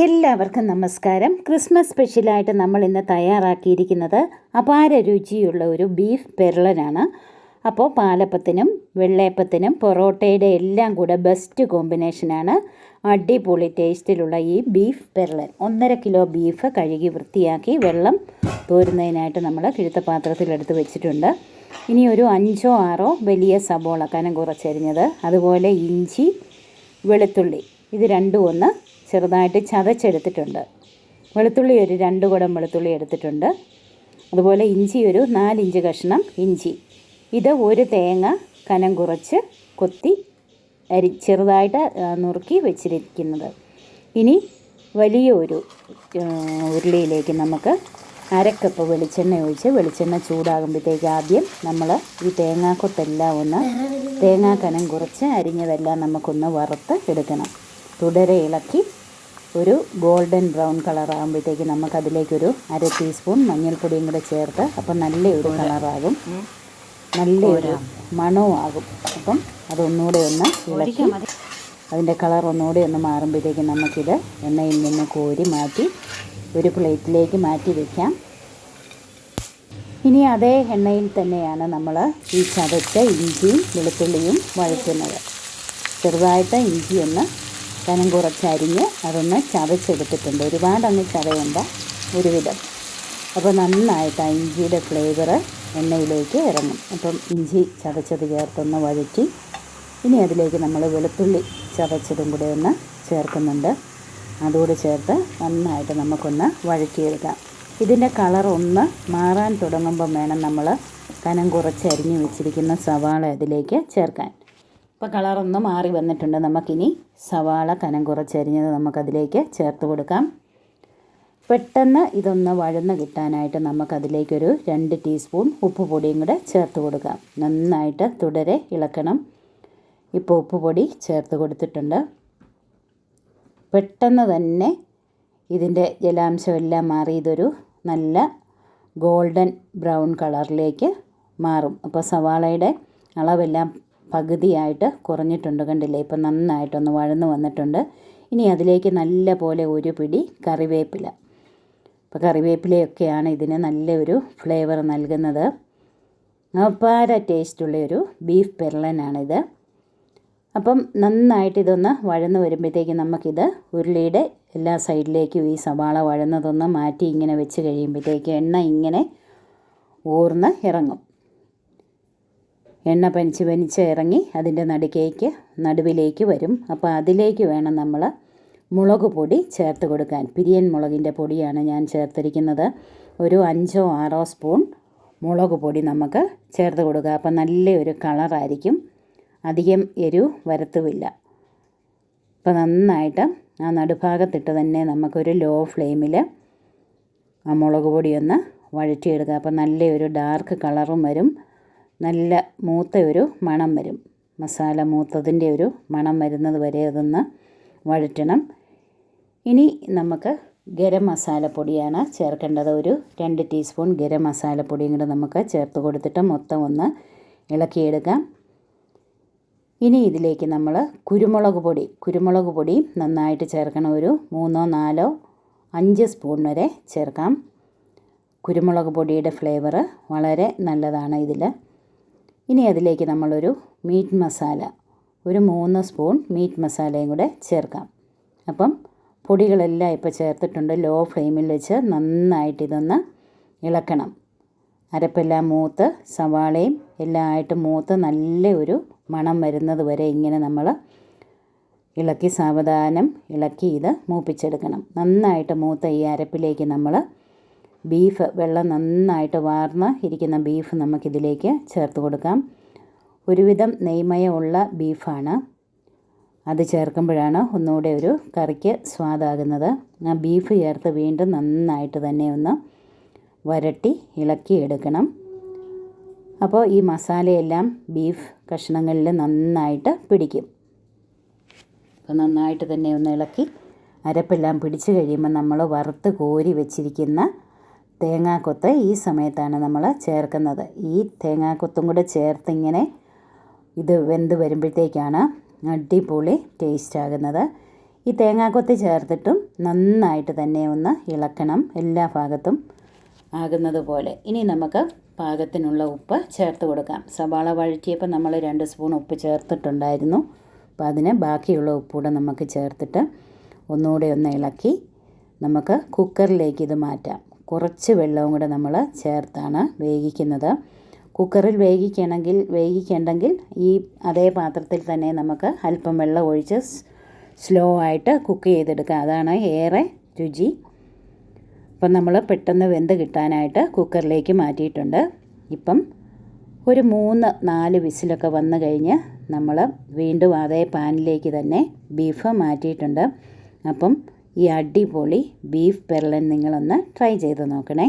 എല്ലാവർക്കും നമസ്കാരം. ക്രിസ്മസ് സ്പെഷ്യലായിട്ട് നമ്മൾ ഇന്ന് തയ്യാറാക്കിയിരിക്കുന്നത് അപാര രുചിയുള്ള ഒരു ബീഫ് പെരളനാണ്. അപ്പോൾ പാലപ്പത്തിനും വെള്ളയപ്പത്തിനും പൊറോട്ടയുടെ എല്ലാം കൂടെ ബെസ്റ്റ് കോമ്പിനേഷനാണ് അടിപൊളി ടേസ്റ്റിലുള്ള ഈ ബീഫ് പെരളൻ. 1.5 കിലോ ബീഫ് കഴുകി വൃത്തിയാക്കി വെള്ളം തോരുന്നതിനായിട്ട് നമ്മൾ കിഴുത്ത പാത്രത്തിലെടുത്ത് വെച്ചിട്ടുണ്ട്. ഇനി ഒരു 5ഓ 6ഓ വലിയ സബോള കനം കുറച്ചരിഞ്ഞത്, അതുപോലെ ഇഞ്ചി വെളുത്തുള്ളി ഇത് രണ്ടും ഒന്ന് ചെറുതായിട്ട് ചതച്ചെടുത്തിട്ടുണ്ട്. വെളുത്തുള്ളി ഒരു 2 കുടം വെളുത്തുള്ളി എടുത്തിട്ടുണ്ട്. അതുപോലെ ഇഞ്ചി ഒരു 4 ഇഞ്ച് കഷ്ണം ഇഞ്ചി. ഇത് ഒരു തേങ്ങ കനം കുറച്ച് കൊത്തി ചെറുതായിട്ട് നുറുക്കി വെച്ചിരിക്കുന്നത്. ഇനി വലിയ ഒരു ഉരുളിയിലേക്ക് നമുക്ക് 1/2 കപ്പ് വെളിച്ചെണ്ണ ഒഴിച്ച് വെളിച്ചെണ്ണ ചൂടാകുമ്പോഴത്തേക്ക് ആദ്യം നമ്മൾ ഈ തേങ്ങാക്കൊത്തെല്ലാം ഒന്ന് തേങ്ങാ കനം കുറച്ച് അരിഞ്ഞതെല്ലാം നമുക്കൊന്ന് വറുത്ത് എടുക്കണം. തുടരെ ഇളക്കി ഒരു ഗോൾഡൻ ബ്രൗൺ കളർ ആകുമ്പോഴത്തേക്ക് നമുക്കതിലേക്കൊരു 1/2 ടീസ്പൂൺ മഞ്ഞൾപ്പൊടിയും കൂടെ ചേർത്ത് അപ്പം നല്ലൊരു കളറാകും, നല്ലൊരു മണവും ആകും. അപ്പം അതൊന്നുകൂടെ ഒന്ന് ഇളക്കി അതിൻ്റെ കളർ ഒന്നുകൂടെ ഒന്ന് മാറുമ്പോഴത്തേക്ക് നമുക്കിത് എണ്ണയിൽ നിന്ന് കോരി മാറ്റി ഒരു പ്ലേറ്റിലേക്ക് മാറ്റി വയ്ക്കാം. ഇനി അതേ എണ്ണയിൽ തന്നെയാണ് നമ്മൾ ഈ ചതച്ച ഇഞ്ചിയും വെളുത്തുള്ളിയും വഴറ്റുന്നത്. ചെറുതായിട്ട് ഇഞ്ചി ഒന്ന് കനം കുറച്ചരിഞ്ഞ് അതൊന്ന് ചതച്ചെടുത്തിട്ടുണ്ട്. ഒരുപാടങ്ങ് ചതയണ്ട, ഒരുവിധം. അപ്പോൾ നന്നായിട്ട് ആ ഇഞ്ചിയുടെ ഫ്ലേവർ എണ്ണയിലേക്ക് ഇറങ്ങും. അപ്പം ഇഞ്ചി ചതച്ചത് ചേർത്തൊന്ന് വഴറ്റി ഇനി അതിലേക്ക് നമ്മൾ വെളുത്തുള്ളി ചതച്ചതും കൂടെ ഒന്ന് ചേർക്കുന്നുണ്ട്. അതുകൂടെ ചേർത്ത് നന്നായിട്ട് നമുക്കൊന്ന് വഴറ്റിയെടുക്കാം. ഇതിൻ്റെ കളർ ഒന്ന് മാറാൻ തുടങ്ങുമ്പം വേണം നമ്മൾ കനം കുറച്ച് അരിഞ്ഞ് വെച്ചിരിക്കുന്ന സവാള അതിലേക്ക് ചേർക്കാൻ. ഇപ്പോൾ കളറൊന്ന് മാറി വന്നിട്ടുണ്ട്. നമുക്കിനി സവാള കനം കുറച്ചരിഞ്ഞത് നമുക്കതിലേക്ക് ചേർത്ത് കൊടുക്കാം. പെട്ടെന്ന് ഇതൊന്ന് വഴന്ന് കിട്ടാനായിട്ട് നമുക്കതിലേക്കൊരു 2 ടീസ്പൂൺ ഉപ്പ് പൊടിയും കൂടെ ചേർത്ത് കൊടുക്കാം. നന്നായിട്ട് തുടരെ ഇളക്കണം. ഇപ്പോൾ ഉപ്പ് പൊടി ചേർത്ത് കൊടുത്തിട്ടുണ്ട്. പെട്ടെന്ന് തന്നെ ഇതിൻ്റെ ജലാംശമെല്ലാം മാറി ഇതൊരു നല്ല ഗോൾഡൻ ബ്രൗൺ കളറിലേക്ക് മാറും. അപ്പോൾ സവാളയുടെ അളവെല്ലാം പകുതിയായിട്ട് കുറഞ്ഞിട്ടുണ്ട്, കണ്ടില്ലേ? ഇപ്പം നന്നായിട്ടൊന്ന് വഴന്ന് വന്നിട്ടുണ്ട്. ഇനി അതിലേക്ക് നല്ല പോലെ ഒരു പിടി കറിവേപ്പില. അപ്പോൾ കറിവേപ്പിലയൊക്കെയാണ് ഇതിന് നല്ലൊരു ഫ്ലേവർ നൽകുന്നത്. അപാര ടേസ്റ്റുള്ളൊരു ബീഫ് പെരളനാണിത്. അപ്പം നന്നായിട്ട് ഇതൊന്ന് വഴന്ന് വരുമ്പോഴത്തേക്ക് നമുക്കിത് ഉരുളിയുടെ എല്ലാ സൈഡിലേക്കും ഈ സവാള വഴന്നതൊന്ന് മാറ്റി ഇങ്ങനെ വെച്ച് കഴിയുമ്പോഴത്തേക്ക് എണ്ണ ഇങ്ങനെ ഊർന്ന് ഇറങ്ങും. എണ്ണ പനിച്ച് ഇറങ്ങി അതിൻ്റെ നടുവിലേക്ക് വരും. അപ്പോൾ അതിലേക്ക് വേണം നമ്മൾ മുളക് പൊടി ചേർത്ത് കൊടുക്കാൻ. പിരിയൻ മുളകിൻ്റെ പൊടിയാണ് ഞാൻ ചേർത്തിരിക്കുന്നത്. ഒരു 5ഓ 6ഓ സ്പൂൺ മുളക് പൊടി നമുക്ക് ചേർത്ത് കൊടുക്കുക. അപ്പോൾ നല്ലൊരു കളറായിരിക്കും, അധികം എരിവ് വരത്തുമില്ല. അപ്പോൾ നന്നായിട്ട് ആ നടുഭാഗത്തിട്ട് തന്നെ നമുക്കൊരു ലോ ഫ്ലെയിമിൽ ആ മുളക് പൊടിയൊന്ന് വഴറ്റിയെടുക്കുക. അപ്പോൾ നല്ലൊരു ഡാർക്ക് കളറും വരും, നല്ല മൂത്ത ഒരു മണം വരും. മസാല മൂത്തതിൻ്റെ ഒരു മണം വരുന്നത് വരെ അതൊന്ന് വഴറ്റണം. ഇനി നമുക്ക് ഗരം മസാലപ്പൊടിയാണ് ചേർക്കേണ്ടത്. ഒരു 2 ടീസ്പൂൺ ഗരം മസാലപ്പൊടിയും കൂടെ നമുക്ക് ചേർത്ത് കൊടുത്തിട്ട് മൊത്തം ഒന്ന് ഇളക്കിയെടുക്കാം. ഇനി ഇതിലേക്ക് നമ്മൾ കുരുമുളക് പൊടി നന്നായിട്ട് ചേർക്കണം. ഒരു 3ഓ 4ഓ 5 സ്പൂൺ വരെ ചേർക്കാം. കുരുമുളക് പൊടിയുടെ ഫ്ലേവർ വളരെ നല്ലതാണ് ഇതിൽ. ഇനി അതിലേക്ക് നമ്മളൊരു മീറ്റ് മസാല, ഒരു 3 സ്പൂൺ മീറ്റ് മസാലയും കൂടെ ചേർക്കാം. അപ്പം പൊടികളെല്ലാം ഇപ്പോൾ ചേർത്തിട്ടുണ്ട്. ലോ ഫ്ലെയിമിൽ വെച്ച് നന്നായിട്ട് ഇതൊന്ന് ഇളക്കണം. അരപ്പെല്ലാം മൂത്ത് സവാളയും എല്ലാം ആയിട്ട് മൂത്ത് നല്ല ഒരു മണം വരുന്നത് വരെ ഇങ്ങനെ നമ്മൾ ഇളക്കി സാവധാനം ഇളക്കി ഇത് മൂപ്പിച്ചെടുക്കണം. നന്നായിട്ട് മൂത്ത ഈ അരപ്പിലേക്ക് നമ്മൾ ബീഫ്, വെള്ളം നന്നായിട്ട് വാർന്ന് ഇരിക്കുന്ന ബീഫ് നമുക്കിതിലേക്ക് ചേർത്ത് കൊടുക്കാം. ഒരുവിധം നെയ്മയമുള്ള ബീഫാണ്. അത് ചേർക്കുമ്പോഴാണ് ഒന്നുകൂടെ ഒരു കറിക്ക് സ്വാദാകുന്നത്. ആ ബീഫ് ചേർത്ത് വീണ്ടും നന്നായിട്ട് തന്നെ ഒന്ന് വരട്ടി ഇളക്കി എടുക്കണം. അപ്പോൾ ഈ മസാലയെല്ലാം ബീഫ് കഷ്ണങ്ങളിൽ നന്നായിട്ട് പിടിക്കും. അപ്പോൾ നന്നായിട്ട് തന്നെ ഒന്ന് ഇളക്കി അരപ്പെല്ലാം പിടിച്ച് കഴിയുമ്പോൾ നമ്മൾ വറുത്ത് കോരി വെച്ചിരിക്കുന്ന തേങ്ങാക്കൊത്ത് ഈ സമയത്താണ് നമ്മൾ ചേർക്കുന്നത്. ഈ തേങ്ങാക്കൊത്തും കൂടെ ചേർത്തിങ്ങനെ ഇത് വെന്ത് വരുമ്പോഴത്തേക്കാണ് അടിപൊളി ടേസ്റ്റ് ആകുന്നത്. ഈ തേങ്ങാക്കൊത്ത് ചേർത്തിട്ടും നന്നായിട്ട് തന്നെ ഒന്ന് ഇളക്കണം, എല്ലാ ഭാഗത്തും ആകുന്നത് പോലെ. ഇനി നമുക്ക് പാകത്തിനുള്ള ഉപ്പ് ചേർത്ത് കൊടുക്കാം. സവാള വഴറ്റിയപ്പോൾ നമ്മൾ 2 സ്പൂൺ ഉപ്പ് ചേർത്തിട്ടുണ്ടായിരുന്നു. അപ്പോൾ അതിന് ബാക്കിയുള്ള ഉപ്പൂടെ നമുക്ക് ചേർത്തിട്ട് ഒന്നുകൂടെ ഒന്ന് ഇളക്കി നമുക്ക് കുക്കറിലേക്ക് ഇത് മാറ്റാം. കുറച്ച് വെള്ളവും കൂടെ നമ്മൾ ചേർത്താണ് വേവിക്കുന്നത്. കുക്കറിൽ വേവിക്കേണ്ടെങ്കിൽ ഈ അതേ പാത്രത്തിൽ തന്നെ നമുക്ക് അല്പം വെള്ളം ഒഴിച്ച് സ്ലോ ആയിട്ട് കുക്ക് ചെയ്തെടുക്കാം. അതാണ് ഏറെ രുചി. അപ്പം നമ്മൾ പെട്ടെന്ന് വെന്ത് കിട്ടാനായിട്ട് കുക്കറിലേക്ക് മാറ്റിയിട്ടുണ്ട്. ഇപ്പം ഒരു 3-4 വിസിലൊക്കെ വന്നു കഴിഞ്ഞ് നമ്മൾ വീണ്ടും അതേ പാനിലേക്ക് തന്നെ ബീഫ് മാറ്റിയിട്ടുണ്ട്. അപ്പം ഈ അടിപൊളി ബീഫ് പെർലൻ നിങ്ങളൊന്ന് ട്രൈ ചെയ്ത് നോക്കണേ.